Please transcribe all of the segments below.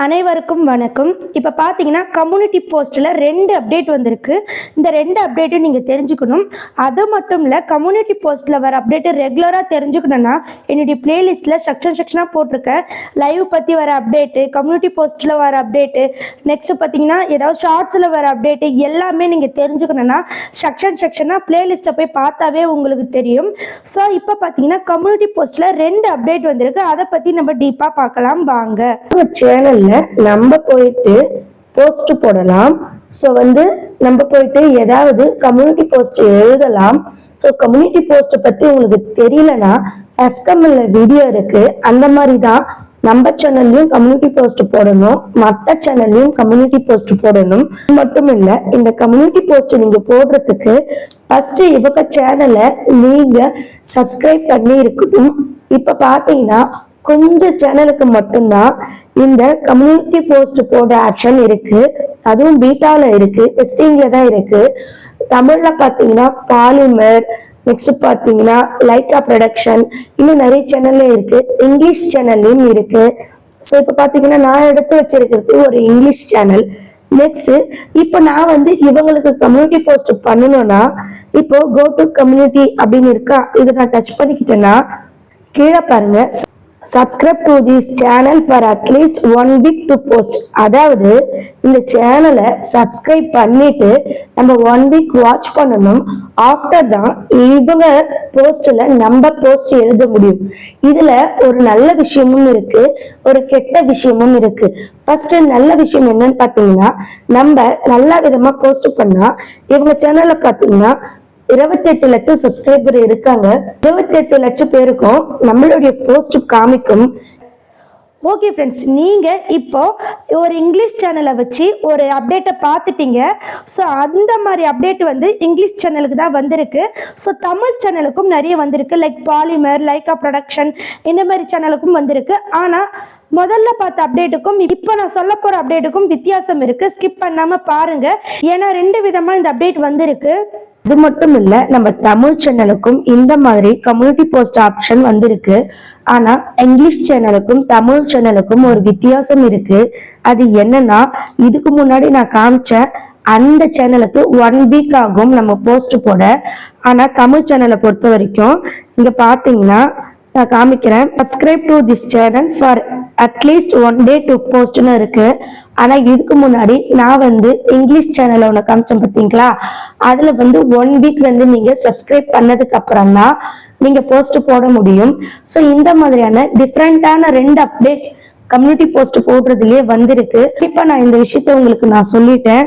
அனைவருக்கும் வணக்கம். இப்போ பார்த்தீங்கன்னா கம்யூனிட்டி போஸ்ட்டில் 2 அப்டேட் வந்திருக்கு. இந்த 2 அப்டேட்டும் நீங்கள் தெரிஞ்சுக்கணும். அது மட்டும் இல்லை, கம்யூனிட்டி போஸ்ட்டில் வர அப்டேட்டு ரெகுலராக தெரிஞ்சுக்கணுன்னா என்னுடைய பிளேலிஸ்ட்டில் செக்ஷனாக போட்டிருக்கேன். லைவ் பற்றி வர அப்டேட்டு, கம்யூனிட்டி போஸ்ட்டில் வர அப்டேட்டு, நெக்ஸ்ட்டு பார்த்தீங்கன்னா ஏதாவது ஷார்ட்ஸில் வர அப்டேட்டு எல்லாமே நீங்கள் தெரிஞ்சுக்கணுன்னா செக்ஷனாக பிளேலிஸ்ட்டை போய் பார்த்தாவே உங்களுக்கு தெரியும். ஸோ இப்போ பார்த்தீங்கன்னா கம்யூனிட்டி போஸ்ட்டில் 2 அப்டேட் வந்திருக்கு. அதை பற்றி நம்ம டீப்பாக பார்க்கலாம் வாங்க. சேனல் நம்ம போயிட்டு போஸ்ட் போடலாம். ஸோ நம்ம போயிட்டு ஏதாவது கம்யூனிட்டி போஸ்ட் எழுதலாம். ஸோ கம்யூனிட்டி போஸ்ட் பத்தி உங்களுக்கு தெரியலனா எஸ்கம்எல்ல வீடியோ இருக்கு. அந்த மாதிரி தான் நம்ம சேனல்லையும் கம்யூனிட்டி போஸ்ட் போடணும், மற்ற சேனல்லையும் கம்யூனிட்டி போஸ்ட் போடணும். மட்டும் இல்ல, இந்த கம்யூனிட்டி போஸ்ட் நீங்க போடுறதுக்கு ஃபர்ஸ்ட் இவங்க சேனலை நீங்க சப்ஸ்கிரைப் பண்ணி இருக்கணும். இப்ப பாத்தீங்கன்னா கொஞ்சம் சேனலுக்கு மட்டும்தான் இந்த கம்யூனிட்டி போஸ்ட் போட ஆப்ஷன் இருக்கு. அதுவும் பீட்டால இருக்கு, டெஸ்டிங்ல தான் இருக்கு. தமிழ்ல பாத்தீங்கன்னா பாலிமர், நெக்ஸ்ட் பாத்தீங்கன்னா லைக்கா ப்ரொடக்ஷன், இன்னும் நிறைய சேனல்ல இருக்கு. இங்கிலீஷ் சேனல்லையும் இருக்கு. ஸோ இப்போ பாத்தீங்கன்னா நான் எடுத்து வச்சிருக்கிறது ஒரு இங்கிலீஷ் சேனல். நெக்ஸ்ட் இப்போ நான் இவங்களுக்கு கம்யூனிட்டி போஸ்ட் பண்ணணும்னா இப்போ கோ டு கம்யூனிட்டி அப்படின்னு இருக்கா, இதை நான் டச் பண்ணிக்கிட்டேன்னா கீழே பாருங்க, subscribe to this channel for at least 1 week to post. அதாவது இந்த சேனலை சப்ஸ்கிரைப் பண்ணிட்டு நம்ம 1 week வாட்ச் பண்ணணும். ஆஃப்டர் தான் இவங்க போஸ்ட்ல நம்ம போஸ்ட் எழுத முடியும். இதுல ஒரு நல்ல விஷயமும் இருக்கு, ஒரு கெட்ட விஷயமும் இருக்கு. ஃபர்ஸ்ட் நல்ல விஷயம் என்னன்னு பாத்தீங்கன்னா, நம்ம நல்ல விதமா போஸ்ட் பண்ணா இவங்க சேனல்ல பாத்தீங்கன்னா 28 லட்சம் சப்ஸ்கிரைபர் இருக்காங்க. 28 லட்சம் பேருக்கும் நம்மளுடைய போஸ்ட் காமிக்கும். ஓகே ஃப்ரெண்ட்ஸ், நீங்கள் இப்போ ஒரு இங்கிலீஷ் சேனலை வச்சு ஒரு அப்டேட்டை பார்த்துட்டீங்க. ஸோ அந்த மாதிரி அப்டேட் இங்கிலீஷ் சேனலுக்கு தான் வந்திருக்கு. ஸோ தமிழ் சேனலுக்கும் நிறைய வந்திருக்கு, லைக் பாலிமர், லைக்கா ப்ரொடக்ஷன், இந்த மாதிரி சேனலுக்கும் வந்திருக்கு. ஆனால் முதல்ல பார்த்த அப்டேட்டுக்கும் இப்போ நான் சொல்ல போகிற அப்டேட்டுக்கும் வித்தியாசம் இருக்குது. ஸ்கிப் பண்ணாமல் பாருங்கள், ஏன்னா 2 விதமாக இந்த அப்டேட் வந்திருக்கு. இது மட்டும் இல்ல, நம்ம தமிழ் சேனலுக்கும் இந்த மாதிரி கம்யூனிட்டி போஸ்ட் ஆப்ஷன் வந்திருக்கு. ஆனா இங்கிலீஷ் சேனலுக்கும் தமிழ் சேனலுக்கும் ஒரு வித்தியாசம் இருக்கு. அது என்னன்னா, இதுக்கு முன்னாடி நான் காமிச்ச அந்த சேனலுக்கு 1 வீக் ஆகும் நம்ம போஸ்ட் போட. ஆனா தமிழ் சேனலை பொறுத்த வரைக்கும் இங்க பாத்தீங்கன்னா நான் காமிக்கிறேன், subscribe to this channel for at least 1 day to போஸ்ட்னு இருக்கு. ஆனா இதுக்கு முன்னாடி நான் இங்கிலீஷ் சேனல்ல ஒன்று காமிச்சேன் பார்த்தீங்களா, அதுல 1 வீக் நீங்க சப்ஸ்கிரைப் பண்ணதுக்கு அப்புறம் தான் நீங்க போஸ்ட் போட முடியும். ஸோ இந்த மாதிரியான டிஃப்ரெண்டான 2 அப்டேட் கம்யூனிட்டி போஸ்ட் போடுறதுலயே வந்திருக்கு. இப்ப நான் இந்த விஷயத்த உங்களுக்கு நான் சொல்லிட்டேன்.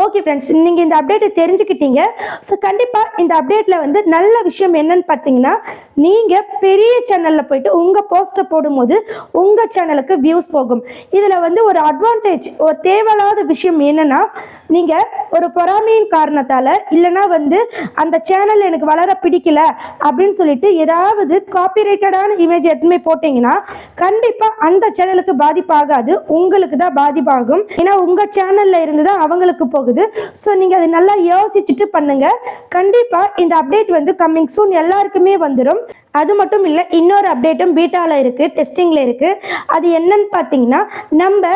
ஓகே ஃப்ரெண்ட்ஸ், நீங்கள் இந்த அப்டேட்டை தெரிஞ்சுக்கிட்டீங்க. ஸோ கண்டிப்பாக இந்த அப்டேட்டில் நல்ல விஷயம் என்னன்னு பார்த்தீங்கன்னா, நீங்கள் பெரிய சேனலில் போயிட்டு உங்கள் போஸ்ட்டை போடும்போது உங்கள் சேனலுக்கு வியூஸ் போகும். இதில் ஒரு அட்வான்டேஜ், ஒரு தேவையில்லாத விஷயம் என்னென்னா, நீங்கள் ஒரு பொறாமையின் காரணத்தால் இல்லைனா அந்த சேனல் எனக்கு வளர பிடிக்கல அப்படின்னு சொல்லிட்டு ஏதாவது காப்பிரைட்டடான இமேஜ் எடுத்துமே போட்டிங்கன்னா கண்டிப்பாக அந்த சேனலுக்கு பாதிப்பாகாது, உங்களுக்கு தான் பாதிப்பாகும். ஏன்னா உங்கள் சேனலில் இருந்து தான் அவங்களுக்கு போகுது. சோ நீங்க அதை நல்லா யோசிச்சுட்டு பண்ணுங்க. கண்டிப்பா இந்த அப்டேட் கம்மிங் சூன் எல்லாருக்குமே வந்துடும். அது மட்டும் இல்லை, இன்னொரு அப்டேட்டும் பீட்டால இருக்கு, டெஸ்டிங்ல இருக்கு. அது என்னன்னு பார்த்தீங்கன்னா, நம்ம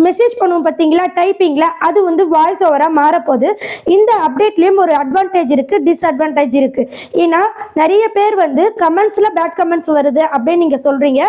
மெசேஜ் பண்ணுவோம் பார்த்தீங்களா டைப்பிங்ல, அது வாய்ஸ் ஓவரா மாறப்போகுது. இந்த அப்டேட்லயும் ஒரு அட்வான்டேஜ் இருக்கு, டிஸ்அட்வான்டேஜ் இருக்கு. ஏன்னா நிறைய பேர் கமெண்ட்ஸ்ல பேட் கமெண்ட்ஸ் வருது அப்படின்னு நீங்க சொல்றீங்க.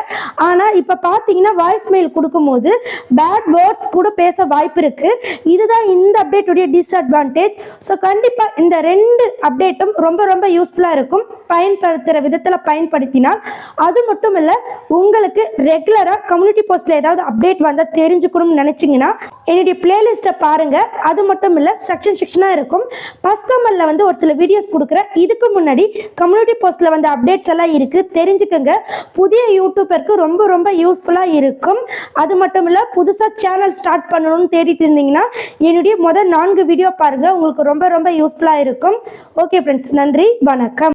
ஆனா இப்ப பாத்தீங்கன்னா வாய்ஸ் மெயில் கொடுக்கும்போது பேட் வேர்ட்ஸ் கூட பேச வாய்ப்பு இருக்கு. இதுதான் இந்த அப்டேட்டுடைய டிஸ்அட்வான்டேஜ். ஸோ கண்டிப்பா இந்த 2 அப்டேட்டும் ரொம்ப ரொம்ப யூஸ்ஃபுல்லா இருக்கும், பயன்படுத்துற விதத்துல பயன்படுத்தினால். அது மட்டும் இல்ல, உங்களுக்கு ரெகுலரா கம்யூனிட்டி போஸ்ட்ல ஏதாவது அப்டேட் வந்தா தெரிஞ்சுக்கணும்னு நினைச்சீங்கன்னா என்னுடைய பிளேலிஸ்ட்டை பாருங்க. அது மட்டும் இல்ல, செக்ஷனா இருக்கும். பஸ்கமல்ல ஒரு சில வீடியோஸ் கொடுக்குறேன். இதுக்கு முன்னாடி கம்யூனிட்டி போஸ்ட்ல அப்டேட்ஸ் எல்லாம் இருக்கு, தெரிஞ்சுக்கங்க. புதிய யூடியூபருக்கு ரொம்ப ரொம்ப யூஸ்ஃபுல்லா இருக்கும். அது மட்டும் இல்ல, புதுசா சேனல் ஸ்டார்ட் பண்ணணும்னு தேடிட்டு இருந்தீங்கன்னா என்னுடைய முதல் 4 வீடியோ பாருங்க, உங்களுக்கு ரொம்ப ரொம்ப யூஸ்ஃபுல்லா இருக்கும். ஓகே ஃப்ரெண்ட்ஸ், நன்றி, வணக்கம்.